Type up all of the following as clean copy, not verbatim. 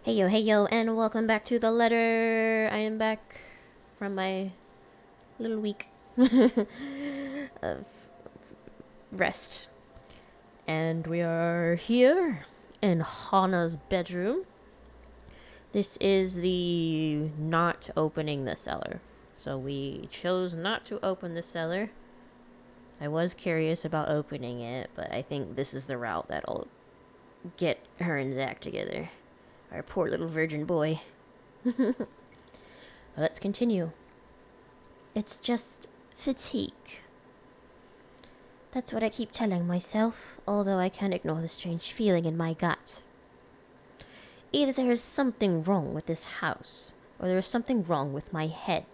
Hey yo, and welcome back to the letter. I am back from my little week of rest. And we are here in Hana's bedroom. This is the not opening the cellar. So we chose not to open the cellar. I was curious about opening it, but I think this is the route that'll get her and Zach together. Our poor little virgin boy. Let's continue. It's just fatigue. That's what I keep telling myself, although I can't ignore the strange feeling in my gut. Either there is something wrong with this house, or there is something wrong with my head.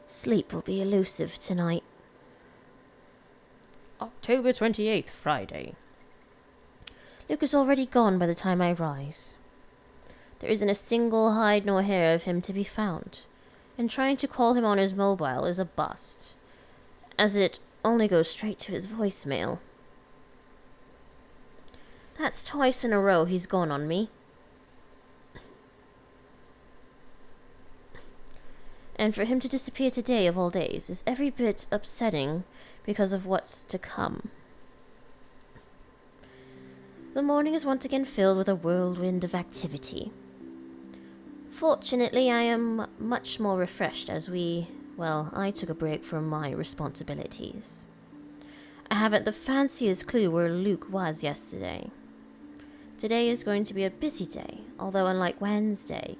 Sleep will be elusive tonight. October 28th, Friday. Luke is already gone by the time I rise. There isn't a single hide nor hair of him to be found, and trying to call him on his mobile is a bust, as it only goes straight to his voicemail. That's twice in a row he's gone on me. And for him to disappear today of all days is every bit upsetting because of what's to come. The morning is once again filled with a whirlwind of activity. Fortunately, I am much more refreshed as I took a break from my responsibilities. I haven't the fanciest clue where Luke was yesterday. Today is going to be a busy day, although unlike Wednesday,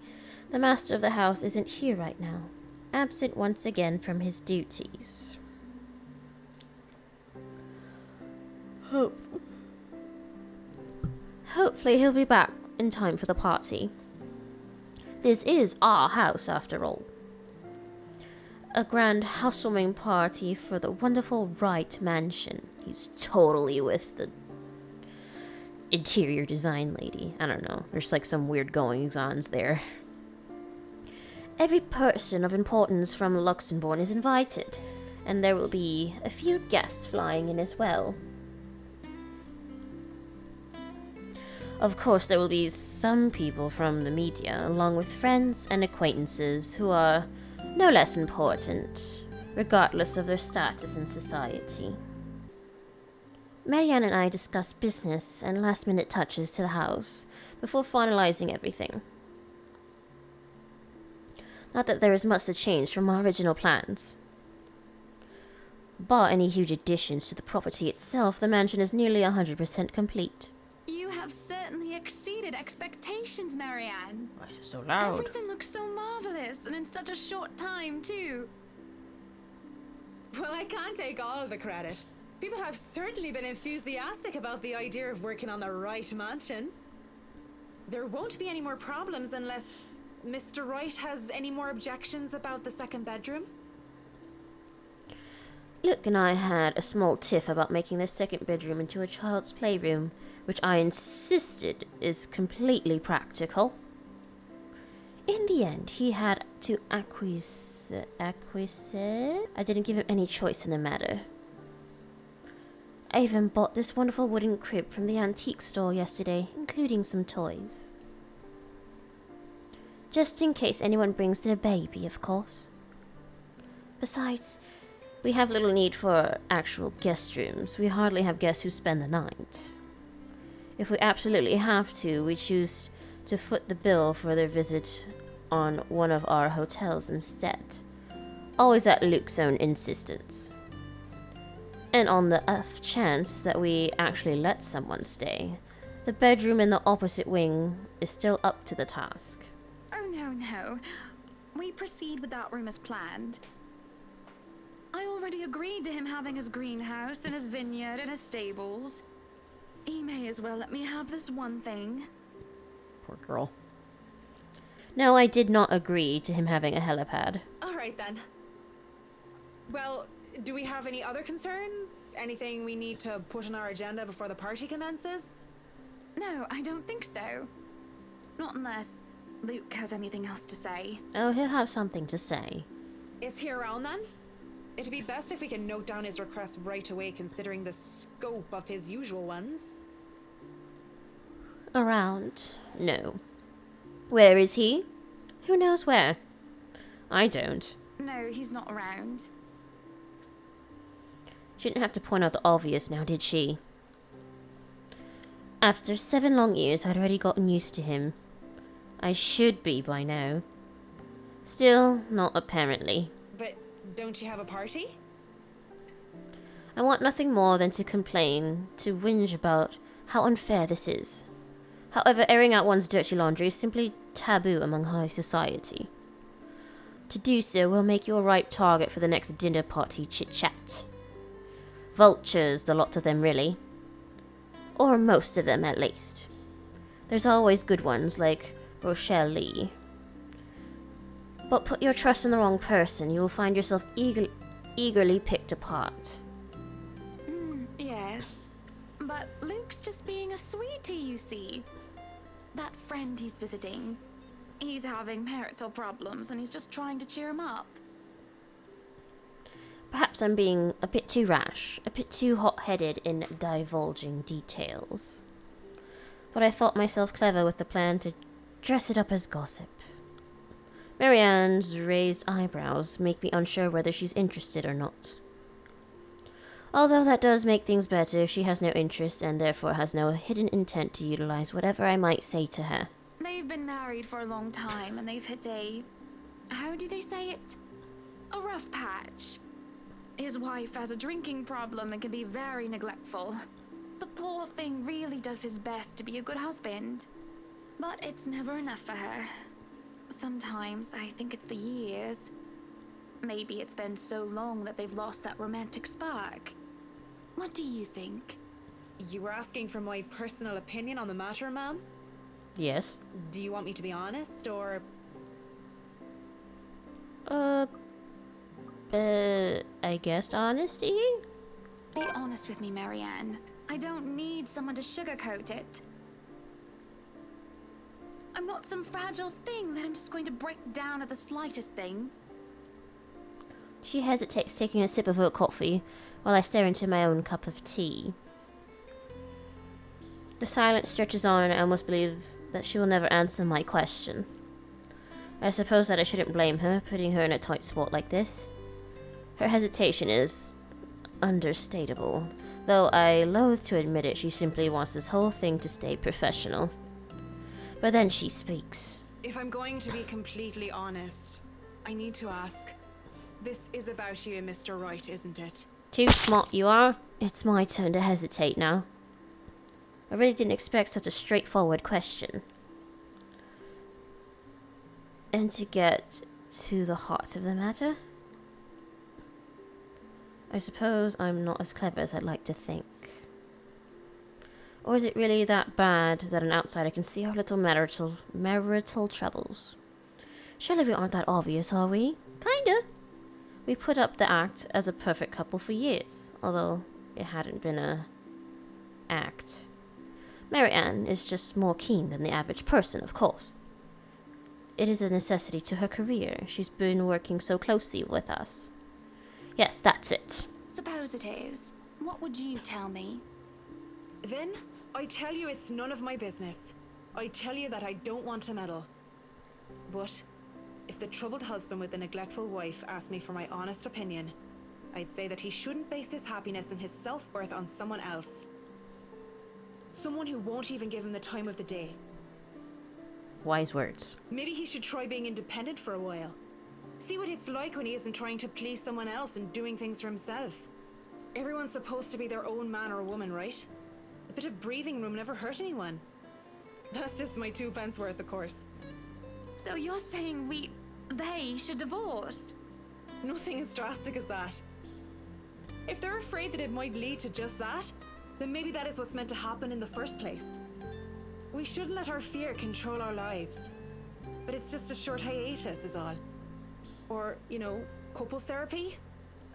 the master of the house isn't here right now, absent once again from his duties. Hopefully he'll be back in time for the party. This is our house, after all. A grand housewarming party for the wonderful Wright mansion. He's totally with the interior design lady. I don't know. There's like some weird goings-ons there. Every person of importance from Luxembourg is invited, and there will be a few guests flying in as well. Of course, there will be some people from the media, along with friends and acquaintances who are no less important, regardless of their status in society. Marianne and I discussed business and last-minute touches to the house before finalizing everything. Not that there is much to change from our original plans. Bar any huge additions to the property itself, the mansion is nearly 100% complete. You have certainly exceeded expectations, Marianne. Why is it so loud? Everything looks so marvelous, and in such a short time, too. Well, I can't take all of the credit. People have certainly been enthusiastic about the idea of working on the right mansion. There won't be any more problems unless Mr. Wright has any more objections about the second bedroom. Luke and I had a small tiff about making the second bedroom into a child's playroom, which I insisted is completely practical. In the end, he had to acquiesce. I didn't give him any choice in the matter. I even bought this wonderful wooden crib from the antique store yesterday, including some toys. Just in case anyone brings their baby, of course. Besides, we have little need for actual guest rooms. We hardly have guests who spend the night. If we absolutely have to, we choose to foot the bill for their visit on one of our hotels instead. Always at Luke's own insistence. And on the off chance that we actually let someone stay, the bedroom in the opposite wing is still up to the task. Oh, no. We proceed with that room as planned. I already agreed to him having his greenhouse and his vineyard and his stables. He may as well let me have this one thing. Poor girl. No, I did not agree to him having a helipad. All right, then. Well, do we have any other concerns? Anything we need to put on our agenda before the party commences? No, I don't think so. Not unless Luke has anything else to say. Oh, he'll have something to say. Is he around then? It'd be best if we can note down his requests right away, considering the scope of his usual ones. Around? No. Where is he? Who knows where? I don't. No, he's not around. She didn't have to point out the obvious now, did she? After 7 long years, I'd already gotten used to him. I should be by now. Still, not apparently. But don't you have a party? I want nothing more than to complain, to whinge about how unfair this is. However, airing out one's dirty laundry is simply taboo among high society. To do so will make you a ripe target for the next dinner party chit-chat. Vultures, the lot of them really. Or most of them, at least. There's always good ones, like Rochelle Lee. But put your trust in the wrong person, you will find yourself eagerly picked apart. Yes. But Luke's just being a sweetie, you see. That friend he's visiting, he's having marital problems and he's just trying to cheer him up. Perhaps I'm being a bit too rash, a bit too hot-headed in divulging details. But I thought myself clever with the plan to dress it up as gossip. Marianne's raised eyebrows make me unsure whether she's interested or not. Although that does make things better if she has no interest and therefore has no hidden intent to utilize whatever I might say to her. They've been married for a long time and they've hit a... how do they say it? A rough patch. His wife has a drinking problem and can be very neglectful. The poor thing really does his best to be a good husband. But it's never enough for her. Sometimes I think it's the years. Maybe it's been so long that they've lost that romantic spark. What do you think? You were asking for my personal opinion on the matter, ma'am? Yes? Do you want me to be honest, or... I guess honesty? Be honest with me, Marianne. I don't need someone to sugarcoat it. I'm not some fragile thing that I'm just going to break down at the slightest thing. She hesitates, taking a sip of her coffee, while I stare into my own cup of tea. The silence stretches on, and I almost believe that she will never answer my question. I suppose that I shouldn't blame her, putting her in a tight spot like this. Her hesitation is understatable, though I loathe to admit it. She simply wants this whole thing to stay professional. But then she speaks. If I'm going to be completely honest, I need to ask. This is about you and Mr. Wright, isn't it? Too smart you are. It's my turn to hesitate now. I really didn't expect such a straightforward question. And to get to the heart of the matter? I suppose I'm not as clever as I'd like to think. Or is it really that bad that an outsider can see our little marital troubles? Surely we aren't that obvious, are we? Kinda. We put up the act as a perfect couple for years, although it hadn't been a act. Marianne is just more keen than the average person, of course. It is a necessity to her career. She's been working so closely with us. Yes, that's it. Suppose it is. What would you tell me? Then, I tell you it's none of my business. I tell you that I don't want to meddle. But, if the troubled husband with the neglectful wife asked me for my honest opinion, I'd say that he shouldn't base his happiness and his self-worth on someone else. Someone who won't even give him the time of the day. Wise words. Maybe he should try being independent for a while. See what it's like when he isn't trying to please someone else and doing things for himself. Everyone's supposed to be their own man or woman, right? A bit of breathing room never hurt anyone. That's just my 2 pence worth, of course. So you're saying they should divorce? Nothing as drastic as that. If they're afraid that it might lead to just that, then maybe that is what's meant to happen in the first place. We shouldn't let our fear control our lives. But it's just a short hiatus is all. Or, couples therapy?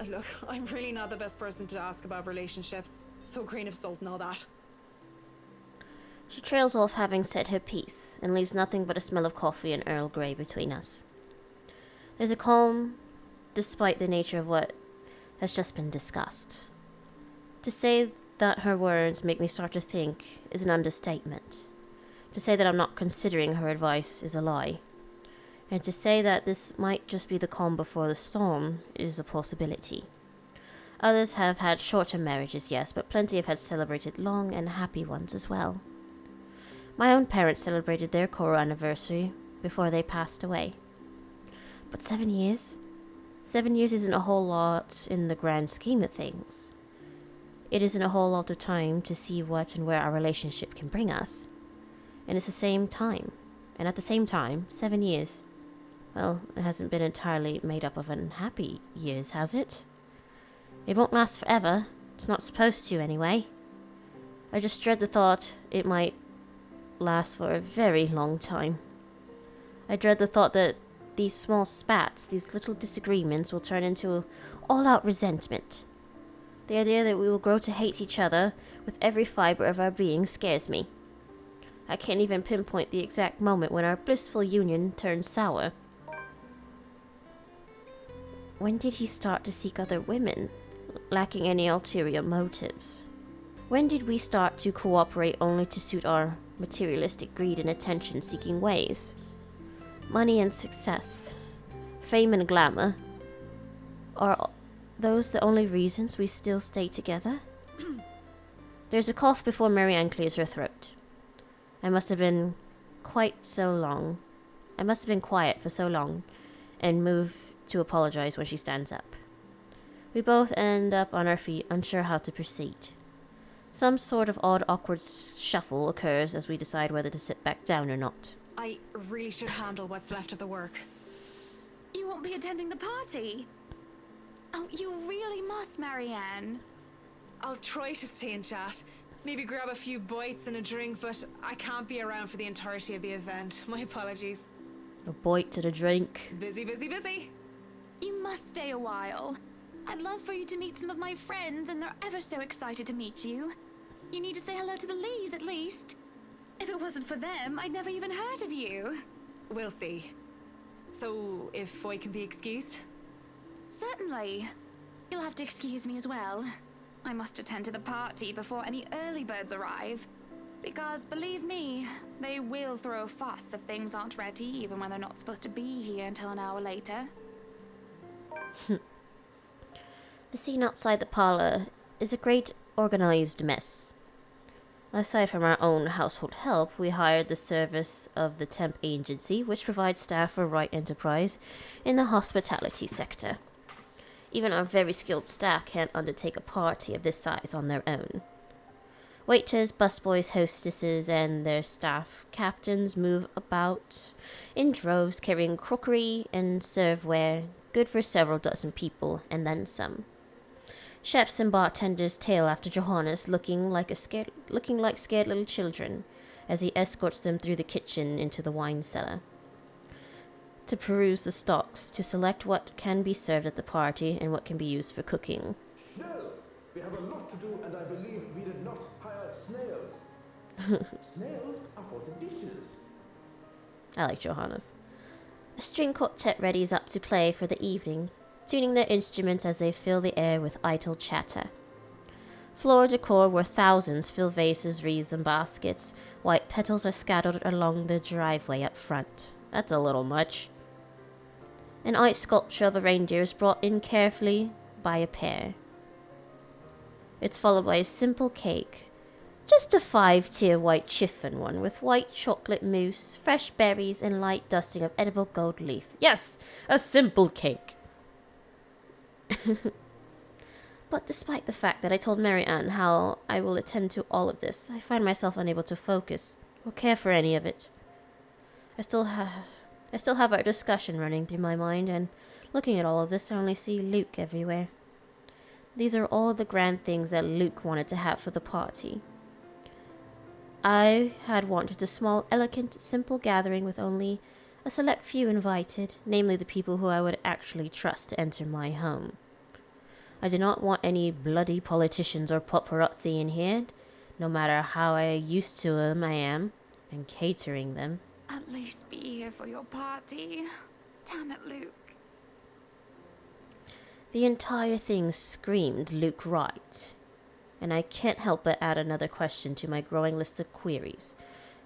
Look, I'm really not the best person to ask about relationships. So grain of salt and all that. She trails off, having said her piece, and leaves nothing but a smell of coffee and Earl Grey between us. There's a calm, despite the nature of what has just been discussed. To say that her words make me start to think is an understatement. To say that I'm not considering her advice is a lie. And to say that this might just be the calm before the storm is a possibility. Others have had shorter marriages, yes, but plenty have had celebrated long and happy ones as well. My own parents celebrated their Koro anniversary before they passed away. But 7 years? 7 years isn't a whole lot in the grand scheme of things. It isn't a whole lot of time to see what and where our relationship can bring us. And it's the same time. And at the same time, 7 years. Well, it hasn't been entirely made up of unhappy years, has it? It won't last forever. It's not supposed to, anyway. I just dread the thought it might last for a very long time. I dread the thought that these small spats, these little disagreements, will turn into all-out resentment. The idea that we will grow to hate each other with every fiber of our being scares me. I can't even pinpoint the exact moment when our blissful union turned sour. When did he start to seek other women, lacking any ulterior motives? When did we start to cooperate only to suit our materialistic greed and attention-seeking ways? Money and success, fame and glamour, are those the only reasons we still stay together? There's a cough before Marianne clears her throat. I must have been quiet for so long, and move to apologize when she stands up. We both end up on our feet, unsure how to proceed. Some sort of odd, awkward shuffle occurs as we decide whether to sit back down or not. I really should handle what's left of the work. You won't be attending the party? Oh, you really must, Marianne. I'll try to stay and chat. Maybe grab a few bites and a drink, but I can't be around for the entirety of the event. My apologies. A bite and a drink. Busy, busy, busy. You must stay a while. I'd love for you to meet some of my friends, and they're ever so excited to meet you. You need to say hello to the Lees, at least. If it wasn't for them, I'd never even heard of you. We'll see. So, if I can be excused? Certainly. You'll have to excuse me as well. I must attend to the party before any early birds arrive. Because, believe me, they will throw a fuss if things aren't ready, even when they're not supposed to be here until an hour later. The scene outside the parlor is a great organized mess. Aside from our own household help, we hired the service of the temp agency, which provides staff for Wright Enterprise in the hospitality sector. Even our very skilled staff can't undertake a party of this size on their own. Waiters, busboys, hostesses, and their staff captains move about in droves carrying crockery and serveware, good for several dozen people, and then some. Chefs and bartenders tail after Johannes, looking like scared little children, as he escorts them through the kitchen into the wine cellar to peruse the stocks, to select what can be served at the party and what can be used for cooking. Schnell! We have a lot to do, and I believe we did not hire snails. Snails are for the dishes. I like Johannes. A string quartet readies up to play for the evening, tuning their instruments as they fill the air with idle chatter. Floor decor where thousands fill vases, wreaths, and baskets. White petals are scattered along the driveway up front. That's a little much. An ice sculpture of a reindeer is brought in carefully by a pair. It's followed by a simple cake. Just a 5-tier white chiffon one with white chocolate mousse, fresh berries, and light dusting of edible gold leaf. Yes, a simple cake. But despite the fact that I told Marianne how I will attend to all of this, I find myself unable to focus or care for any of it. I still have our discussion running through my mind, and looking at all of this, I only see Luke everywhere. These are all the grand things that Luke wanted to have for the party. I had wanted a small, elegant, simple gathering with only a select few invited, namely the people who I would actually trust to enter my home. I did not want any bloody politicians or paparazzi in here, no matter how used to them I am, and catering them. At least be here for your party. Damn it, Luke. The entire thing screamed Luke Wright, and I can't help but add another question to my growing list of queries.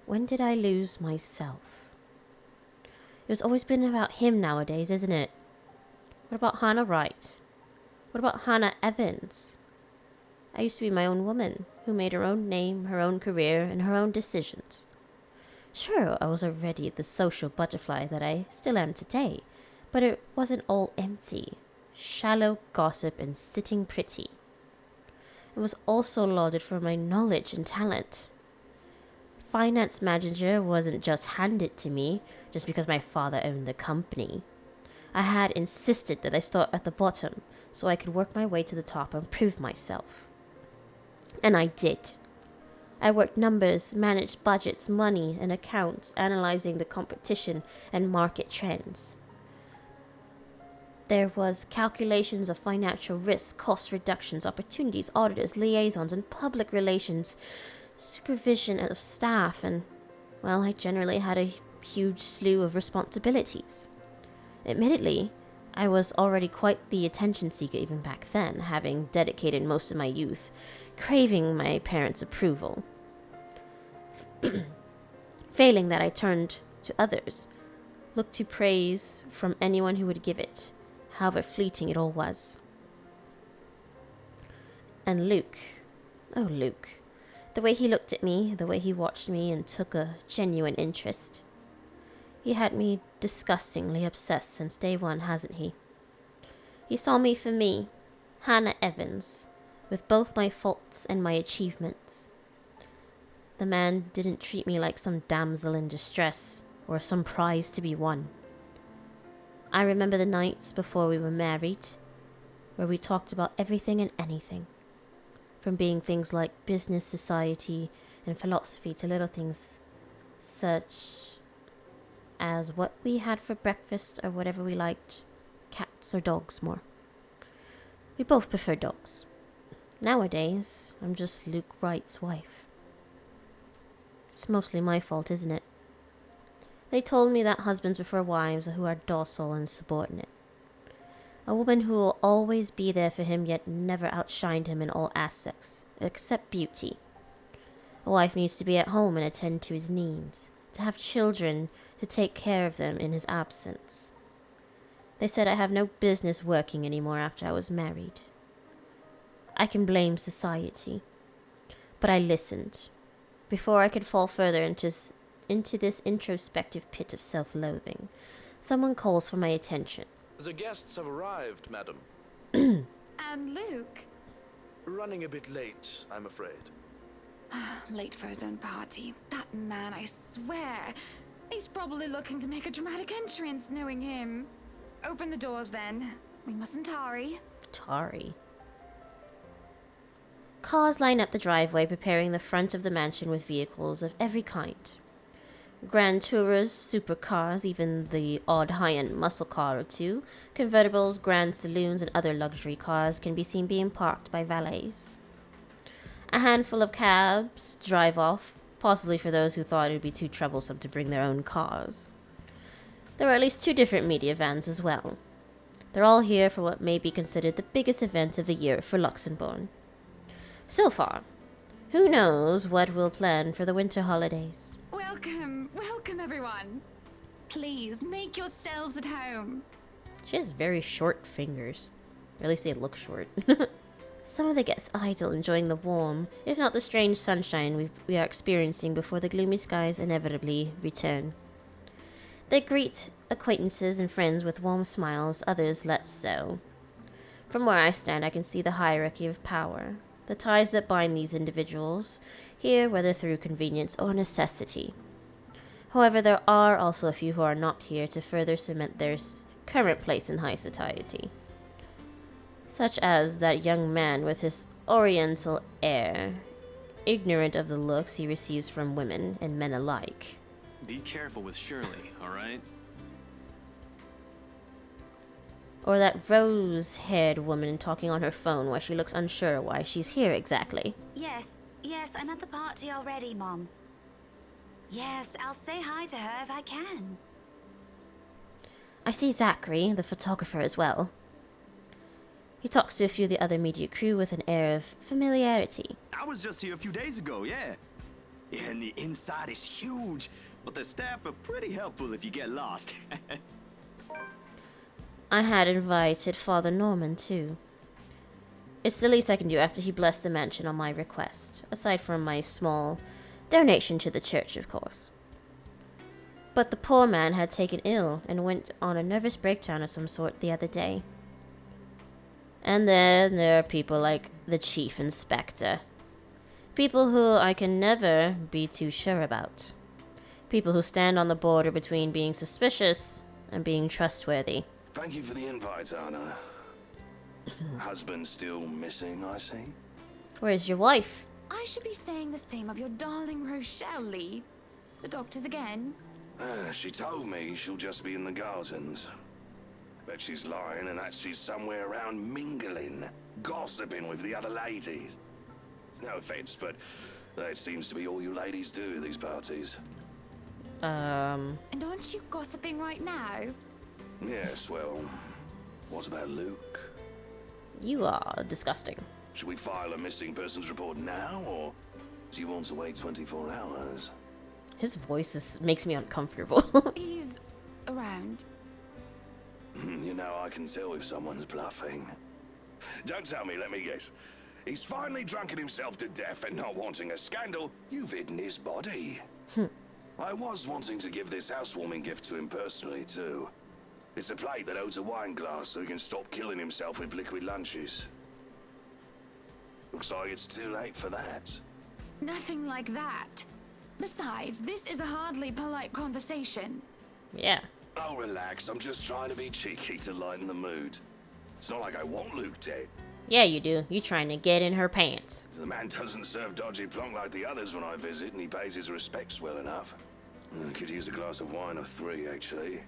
when did I lose myself? It's always been about him nowadays, isn't it? What about Hannah Wright? What about Hannah Evans? I used to be my own woman, who made her own name, her own career, and her own decisions. Sure, I was already the social butterfly that I still am today, but it wasn't all empty, shallow gossip and sitting pretty. It was also lauded for my knowledge and talent. Finance manager wasn't just handed to me just because my father owned the company. I had insisted that I start at the bottom so I could work my way to the top and prove myself. And I did. I worked numbers, managed budgets, money, and accounts, analyzing the competition and market trends. There was calculations of financial risk, cost reductions, opportunities, auditors, liaisons, and public relations, supervision of staff, and, well, I generally had a huge slew of responsibilities. Admittedly, I was already quite the attention seeker even back then, having dedicated most of my youth, craving my parents' approval. Failing that, I turned to others, looked to praise from anyone who would give it, however fleeting it all was. And Luke, oh Luke, the way he looked at me, the way he watched me and took a genuine interest. He had me disgustingly obsessed since day one, hasn't he? He saw me for me, Hannah Evans, with both my faults and my achievements. The man didn't treat me like some damsel in distress or some prize to be won. I remember the nights before we were married, where we talked about everything and anything, from being things like business, society, and philosophy to little things such as what we had for breakfast or whatever we liked, cats or dogs more. We both prefer dogs. Nowadays, I'm just Luke Wright's wife. It's mostly my fault, isn't it? They told me that husbands prefer wives who are docile and subordinate. A woman who will always be there for him yet never outshined him in all aspects, except beauty. A wife needs to be at home and attend to his needs, to have children, to take care of them in his absence. They said I have no business working anymore after I was married. I can blame society, but I listened. Before I could fall further into this introspective pit of self-loathing, someone calls for my attention. The guests have arrived, madam. And Luke? Running a bit late, I'm afraid. Late for his own party. That man, I swear. He's probably looking to make a dramatic entrance, knowing him. Open the doors, then. We mustn't tarry. Tarry. Cars line up the driveway, preparing the front of the mansion with vehicles of every kind. Grand Tourers, supercars, even the odd high-end muscle car or two, convertibles, grand saloons, and other luxury cars can be seen being parked by valets. A handful of cabs drive off, possibly for those who thought it would be too troublesome to bring their own cars. There are at least 2 different media vans as well. They're all here for what may be considered the biggest event of the year for Luxembourg. So far, who knows what we'll plan for the winter holidays. Welcome everyone. Please make yourselves at home. She has very short fingers. Or at least they look short. Some of the guests idle, enjoying the warm, if not the strange sunshine we are experiencing before the gloomy skies inevitably return. They greet acquaintances and friends with warm smiles, others less so. From where I stand, I can see the hierarchy of power, the ties that bind these individuals, here whether through convenience or necessity. However, there are also a few who are not here to further cement their current place in high society. Such as that young man with his oriental air, ignorant of the looks he receives from women and men alike. Be careful with Shirley, alright? Or that rose-haired woman talking on her phone while she looks unsure why she's here exactly. Yes, I'm at the party already, Mom. Yes, I'll say hi to her if I can. I see Zachary, the photographer, as well. He talks to a few of the other media crew with an air of familiarity. I was just here a few days ago, yeah. And the inside is huge, but the staff are pretty helpful if you get lost. I had invited Father Norman, too. It's the least I can do after he blessed the mansion on my request, aside from my small donation to the church, of course. But the poor man had taken ill and went on a nervous breakdown of some sort the other day. And then there are people like the Chief Inspector. People who I can never be too sure about. People who stand on the border between being suspicious and being trustworthy. Thank you for the invite, Anna. Husband still missing, I see. Where's your wife? I should be saying the same of your darling Rochelle, Lee. The doctors again. She told me she'll just be in the gardens. Bet she's lying and that she's somewhere around mingling, gossiping with the other ladies. It's no offense, but that seems to be all you ladies do at these parties. And aren't you gossiping right now? Yes, well, what about Luke? You are disgusting. Should we file a missing persons report now, or do you want to wait 24 hours? His voice makes me uncomfortable. He's around. You know, I can tell if someone's bluffing. Don't tell me, let me guess. He's finally drunken himself to death and not wanting a scandal, you've hidden his body. I was wanting to give this housewarming gift to him personally, too. It's a plate that holds a wine glass so he can stop killing himself with liquid lunches. Looks like it's too late for that. Nothing like that. Besides, this is a hardly polite conversation. Yeah. Oh, relax. I'm just trying to be cheeky to lighten the mood. It's not like I want Luke dead. Yeah, you do. You trying to get in her pants. The man doesn't serve dodgy plonk like the others when I visit, and he pays his respects well enough. I could use a glass of wine or 3, actually.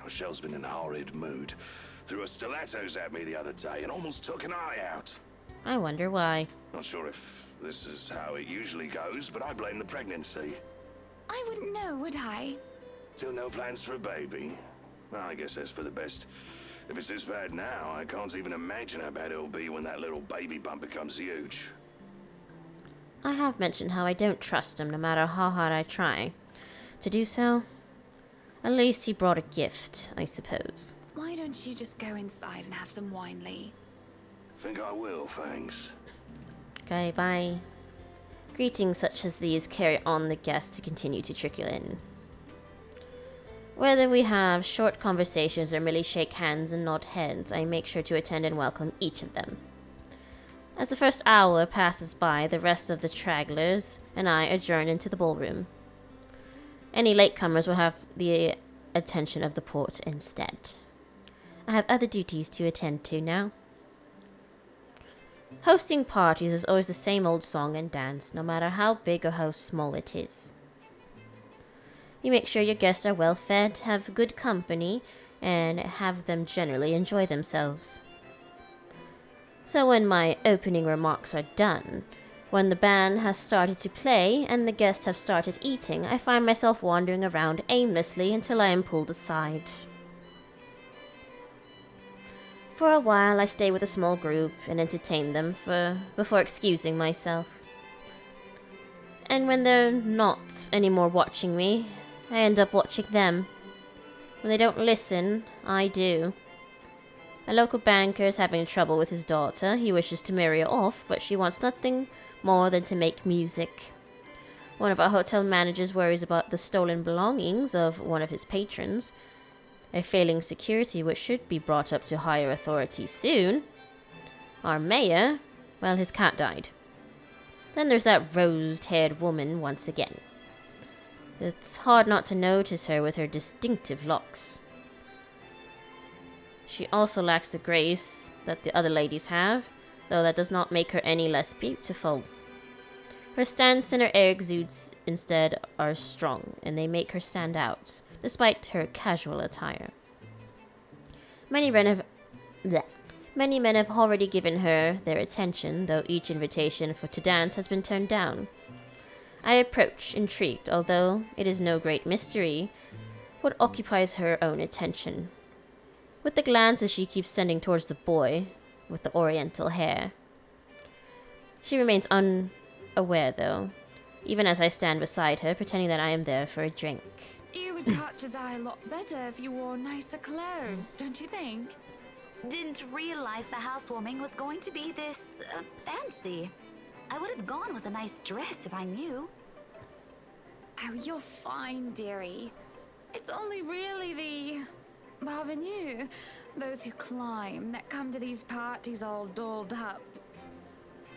Rochelle's been in a horrid mood. Threw her stilettos at me the other day and almost took an eye out. I wonder why. Not sure if this is how it usually goes, but I blame the pregnancy. I wouldn't know, would I? Still no plans for a baby? Well, I guess that's for the best. If it's this bad now, I can't even imagine how bad it'll be when that little baby bump becomes huge. I have mentioned how I don't trust him no matter how hard I try to do so. At least he brought a gift, I suppose. Why don't you just go inside and have some wine, Lee? Think I will, thanks. Okay, bye. Greetings such as these carry on the guests to continue to trickle in. Whether we have short conversations or merely shake hands and nod heads, I make sure to attend and welcome each of them. As the first hour passes by, the rest of the stragglers and I adjourn into the ballroom. Any latecomers will have the attention of the port instead. I have other duties to attend to now. Hosting parties is always the same old song and dance, no matter how big or how small it is. You make sure your guests are well fed, have good company, and have them generally enjoy themselves. So when my opening remarks are done, when the band has started to play and the guests have started eating, I find myself wandering around aimlessly until I am pulled aside. For a while I stay with a small group and entertain them before excusing myself. And when they're not anymore watching me, I end up watching them. When they don't listen, I do. A local banker is having trouble with his daughter. He wishes to marry her off, but she wants nothing more than to make music. One of our hotel managers worries about the stolen belongings of one of his patrons. A failing security which should be brought up to higher authorities soon. Our mayor, well, his cat died. Then there's that rose-haired woman once again. It's hard not to notice her with her distinctive locks. She also lacks the grace that the other ladies have, though that does not make her any less beautiful. Her stance and her air exudes instead are strong, and they make her stand out, despite her casual attire. Many men have already given her their attention, though each invitation to dance has been turned down. I approach, intrigued, although it is no great mystery what occupies her own attention. With the glances she keeps sending towards the boy with the oriental hair. She remains unaware, though. even as I stand beside her, pretending that I am there for a drink. You would catch his eye a lot better if you wore nicer clothes, don't you think? Didn't realize the housewarming was going to be this fancy. I would have gone with a nice dress if I knew. Oh, you're fine, dearie. It's only really the parvenus, those who climb, that come to these parties all dolled up.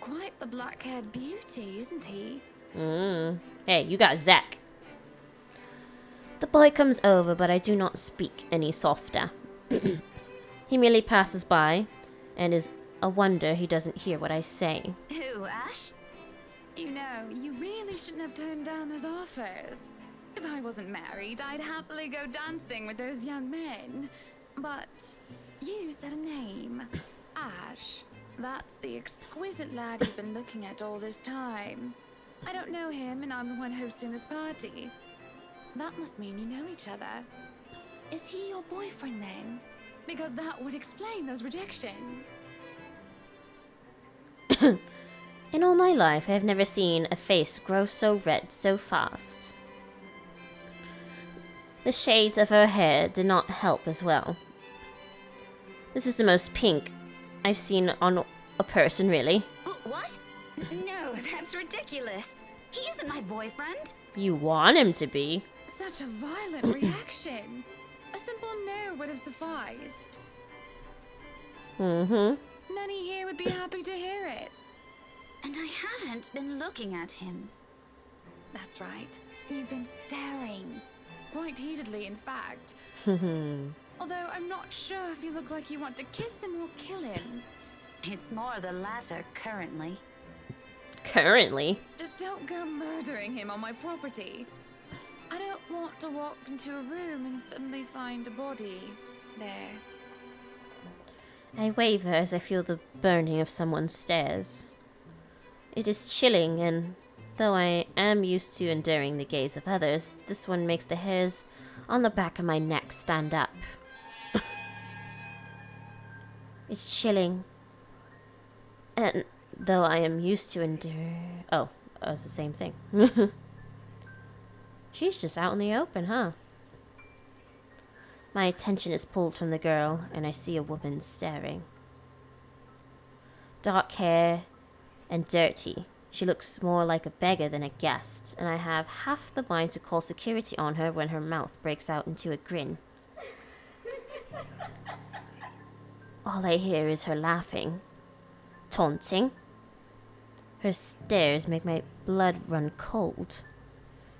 Quite the black-haired beauty, isn't he? Hey, you got Zack. The boy comes over, but I do not speak any softer. He merely passes by, and is a wonder he doesn't hear what I say. Who, Ash? You know, you really shouldn't have turned down those offers. If I wasn't married, I'd happily go dancing with those young men. But you said a name. Ash. That's the exquisite lad you've been looking at all this time. I don't know him, and I'm the one hosting this party. That must mean you know each other. Is he your boyfriend then? Because that would explain those rejections. In all my life, I have never seen a face grow so red so fast. The shades of her hair did not help as well. This is the most pink I've seen on a person, really. What? No, that's ridiculous. He isn't my boyfriend. You want him to be. Such a violent reaction. A simple no would have sufficed. Many here would be happy to hear it. And I haven't been looking at him. That's right. You've been staring. Quite heatedly, in fact. Although I'm not sure if you look like you want to kiss him or kill him. It's more the latter currently. Currently? Just don't go murdering him on my property. I don't want to walk into a room and suddenly find a body there. I waver as I feel the burning of someone's stares. It is chilling, and though I am used to enduring the gaze of others, this one makes the hairs on the back of my neck stand up. It's chilling. And though I am used to endure... Oh, it's the same thing. She's just out in the open, huh? My attention is pulled from the girl, and I see a woman staring. Dark hair and dirty. She looks more like a beggar than a guest, and I have half the mind to call security on her when her mouth breaks out into a grin. All I hear is her laughing, taunting. Her stares make my blood run cold.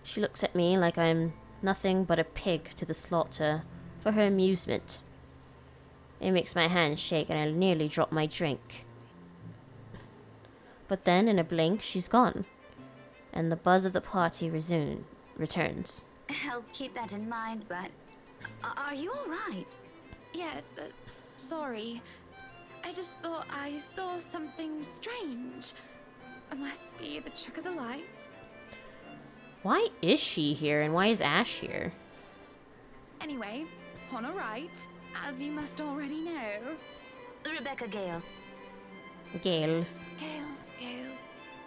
She looks at me like I'm nothing but a pig to the slaughter for her amusement. It makes my hand shake and I nearly drop my drink. But then, in a blink, she's gone, and the buzz of the party returns. I'll keep that in mind, but... Are you alright? Yes, sorry. I just thought I saw something strange. It must be the trick of the light. Why is she here, and why is Ash here? Anyway, on a right, as you must already know. Rebecca Gales. Gales.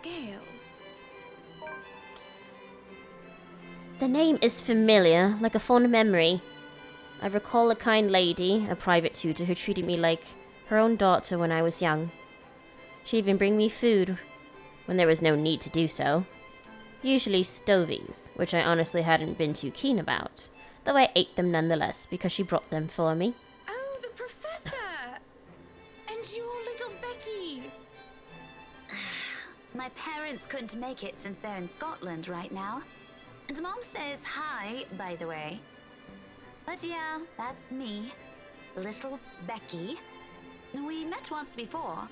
Gales. The name is familiar, like a fond memory. I recall a kind lady, a private tutor, who treated me like her own daughter when I was young. She'd even bring me food when there was no need to do so. Usually stovies, which I honestly hadn't been too keen about, though I ate them nonetheless because she brought them for me. Oh, the professor! And your little Becky! My parents couldn't make it since they're in Scotland right now. And Mom says hi, by the way. But yeah, that's me. Little Becky. We met once before.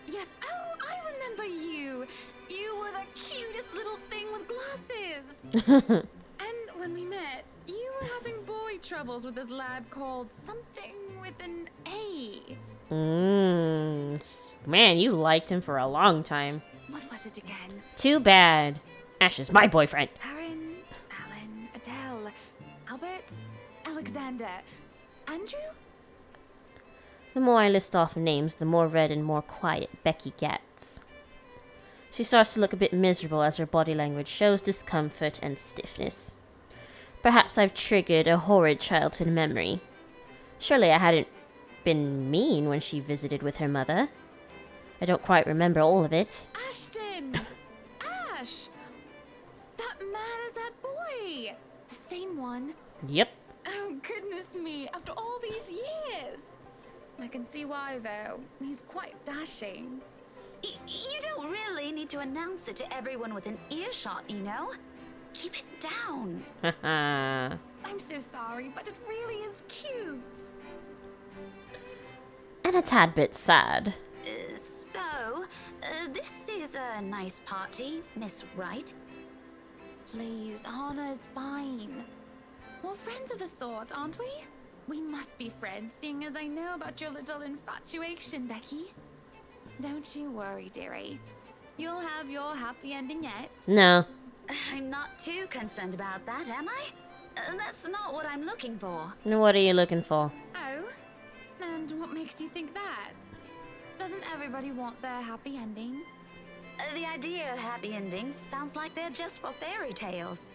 Yes, oh, I remember you! You were the cutest little thing with glasses! And when we met, you were having boy troubles with this lad called something with an A. Man, you liked him for a long time. What was it again? Too bad. Ash is my boyfriend. Aaron, Alan, Adele, Albert, Alexander, Andrew? The more I list off names, the more red and more quiet Becky gets. She starts to look a bit miserable as her body language shows discomfort and stiffness. Perhaps I've triggered a horrid childhood memory. Surely I hadn't been mean when she visited with her mother. I don't quite remember all of it. Ashton! Ash! That man is that boy! The same one. Yep. Oh, goodness me, after all these years! I can see why, though. He's quite dashing. You don't really need to announce it to everyone with an earshot, you know? Keep it down. Haha. I'm so sorry, but it really is cute. And a tad bit sad. This is a nice party, Miss Wright. Please, Hannah is fine. We're friends of a sort, aren't we? We must be friends, seeing as I know about your little infatuation, Becky. Don't you worry, dearie. You'll have your happy ending yet. No. I'm not too concerned about that, am I? That's not what I'm looking for. What are you looking for? Oh? And what makes you think that? Doesn't everybody want their happy ending? The idea of happy endings sounds like they're just for fairy tales.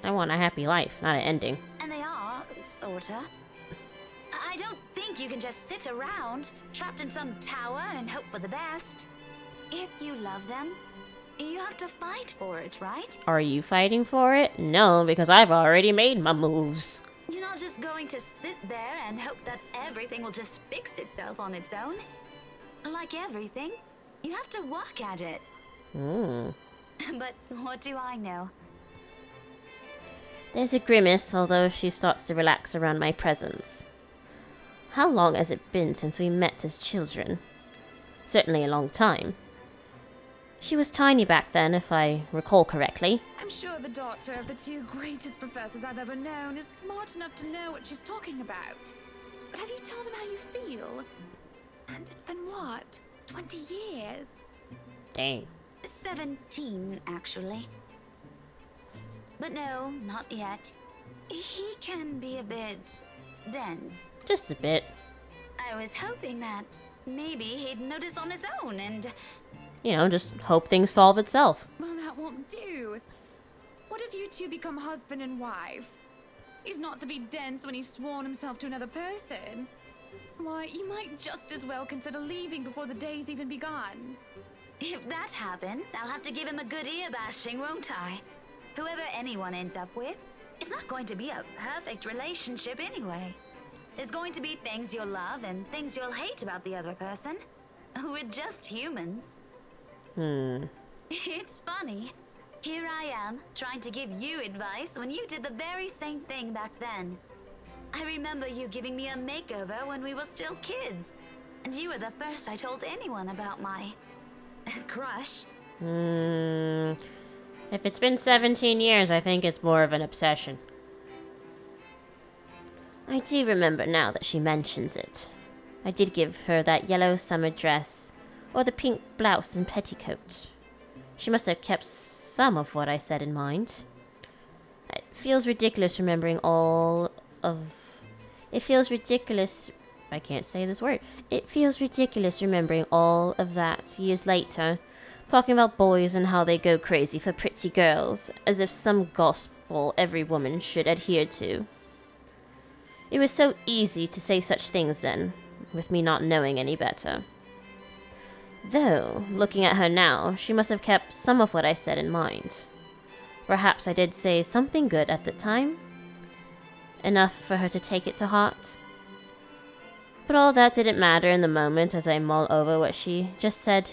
I want a happy life, not an ending. And they are, sorta. I don't think you can just sit around, trapped in some tower and hope for the best. If you love them, you have to fight for it, right? Are you fighting for it? No, because I've already made my moves. You're not just going to sit there and hope that everything will just fix itself on its own. Like everything, you have to work at it. But what do I know? There's a grimace, although she starts to relax around my presence. How long has it been since we met as children? Certainly a long time. She was tiny back then, if I recall correctly. I'm sure the daughter of the two greatest professors I've ever known is smart enough to know what she's talking about. But have you told him how you feel? And it's been what? 20 years? Dang. 17, actually. But no, not yet. He can be a bit dense. Just a bit. I was hoping that maybe he'd notice on his own and... You know, just hope things solve itself. Well, that won't do. What if you two become husband and wife? He's not to be dense when he's sworn himself to another person. Why, you might just as well consider leaving before the day's even begun. If that happens, I'll have to give him a good ear bashing, won't I? Whoever anyone ends up with, it's not going to be a perfect relationship anyway. There's going to be things you'll love and things you'll hate about the other person. We're just humans. It's funny. Here I am, trying to give you advice when you did the very same thing back then. I remember you giving me a makeover when we were still kids. And you were the first I told anyone about my... crush. If it's been 17 years, I think it's more of an obsession. I do remember now that she mentions it. I did give her that yellow summer dress, or the pink blouse and petticoat. She must have kept some of what I said in mind. It feels ridiculous remembering all of... It feels ridiculous... I can't say this word. It feels ridiculous remembering all of that years later, talking about boys and how they go crazy for pretty girls, as if some gospel every woman should adhere to. It was so easy to say such things then, with me not knowing any better. Though, looking at her now, she must have kept some of what I said in mind. Perhaps I did say something good at the time. Enough for her to take it to heart. But all that didn't matter in the moment as I mull over what she just said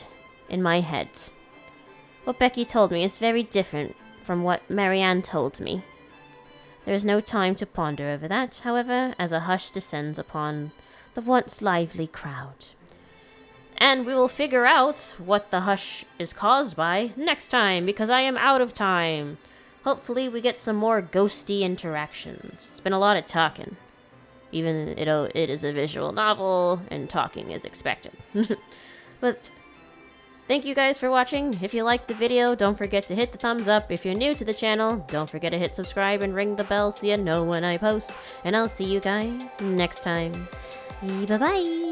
in my head. What Becky told me is very different from what Marianne told me. There is no time to ponder over that, however, as a hush descends upon the once lively crowd. And we will figure out what the hush is caused by next time, because I am out of time. Hopefully we get some more ghosty interactions. It's been a lot of talking. Even though it is a visual novel, and talking is expected. But thank you guys for watching. If you liked the video, don't forget to hit the thumbs up. If you're new to the channel, don't forget to hit subscribe and ring the bell so you know when I post. And I'll see you guys next time. Bye-bye!